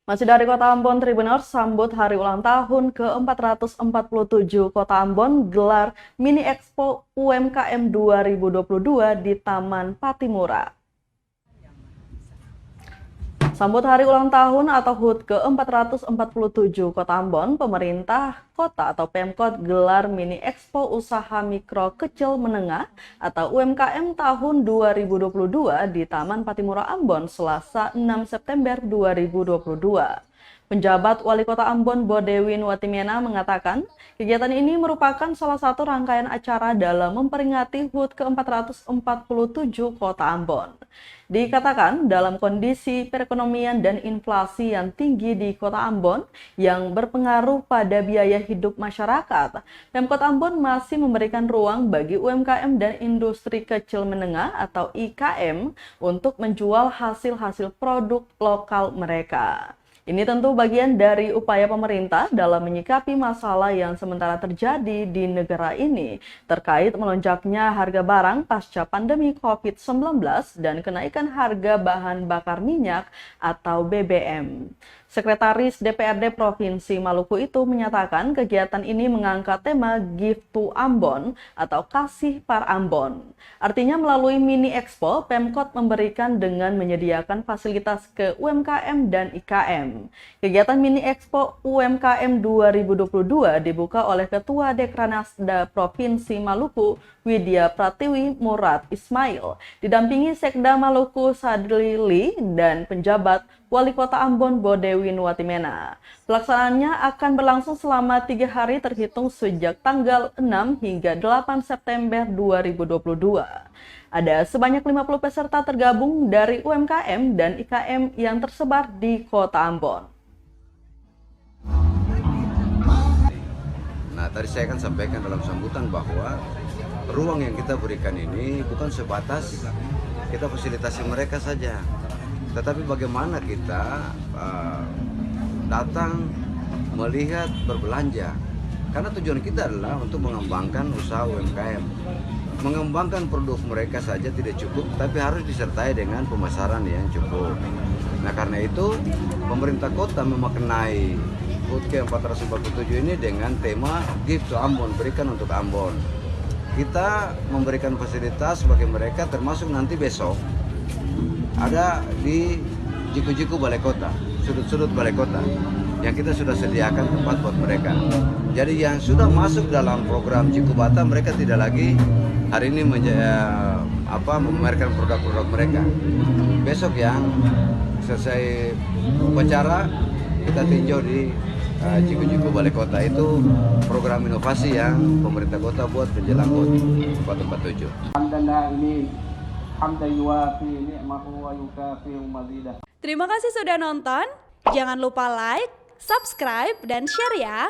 Masih dari Kota Ambon, Tribuners sambut hari ulang tahun ke-447 Kota Ambon gelar Mini Expo UMKM 2022 di Taman Patimura. Sambut hari ulang tahun atau HUT ke-447 Kota Ambon, pemerintah kota atau Pemkot gelar Mini Expo Usaha Mikro Kecil Menengah atau UMKM tahun 2022 di Taman Patimura Ambon, Selasa 6 September 2022. Penjabat Wali Kota Ambon Bodewin Watimena mengatakan, kegiatan ini merupakan salah satu rangkaian acara dalam memperingati HUT ke-447 Kota Ambon. Dikatakan dalam kondisi perekonomian dan inflasi yang tinggi di Kota Ambon yang berpengaruh pada biaya hidup masyarakat, Pemkot Ambon masih memberikan ruang bagi UMKM dan industri kecil menengah atau IKM untuk menjual hasil-hasil produk lokal mereka. Ini tentu bagian dari upaya pemerintah dalam menyikapi masalah yang sementara terjadi di negara ini terkait melonjaknya harga barang pasca pandemi COVID-19 dan kenaikan harga bahan bakar minyak atau BBM. Sekretaris DPRD Provinsi Maluku itu menyatakan kegiatan ini mengangkat tema Give to Ambon atau Kasih Par Ambon. Artinya melalui Mini Expo, Pemkot memberikan dengan menyediakan fasilitas ke UMKM dan IKM. Kegiatan Mini Expo UMKM 2022 dibuka oleh Ketua Dekranasda Provinsi Maluku, Widya Pratiwi Murad Ismail, didampingi Sekda Maluku Sadlili dan penjabat Wali Kota Ambon Bodewin Watimena. Pelaksanaannya akan berlangsung selama 3 hari terhitung sejak tanggal 6 hingga 8 September 2022. Ada sebanyak 50 peserta tergabung dari UMKM dan IKM yang tersebar di Kota Ambon. Nah, tadi saya akan sampaikan dalam sambutan bahwa ruang yang kita berikan ini bukan sebatas kita fasilitasi mereka saja, tetapi bagaimana kita datang, melihat, berbelanja. Karena tujuan kita adalah untuk mengembangkan usaha UMKM. Mengembangkan produk mereka saja tidak cukup, tapi harus disertai dengan pemasaran yang cukup. Nah, karena itu pemerintah kota memaknai HUT ke-447 ini dengan tema Give to Ambon, berikan untuk Ambon. Kita memberikan fasilitas bagi mereka, termasuk nanti besok ada di Jiku-Jiku Balai Kota, sudut-sudut Balai Kota, yang kita sudah sediakan tempat buat mereka. Jadi yang sudah masuk dalam program Jiku Bata, mereka tidak lagi hari ini memamerkan produk-produk mereka. Besok yang selesai upacara, kita tinjau di Jiku-Jiku Balai Kota. Itu program inovasi yang pemerintah kota buat menjelang HUT 447. Terima kasih sudah nonton. Jangan lupa like, subscribe, dan share ya.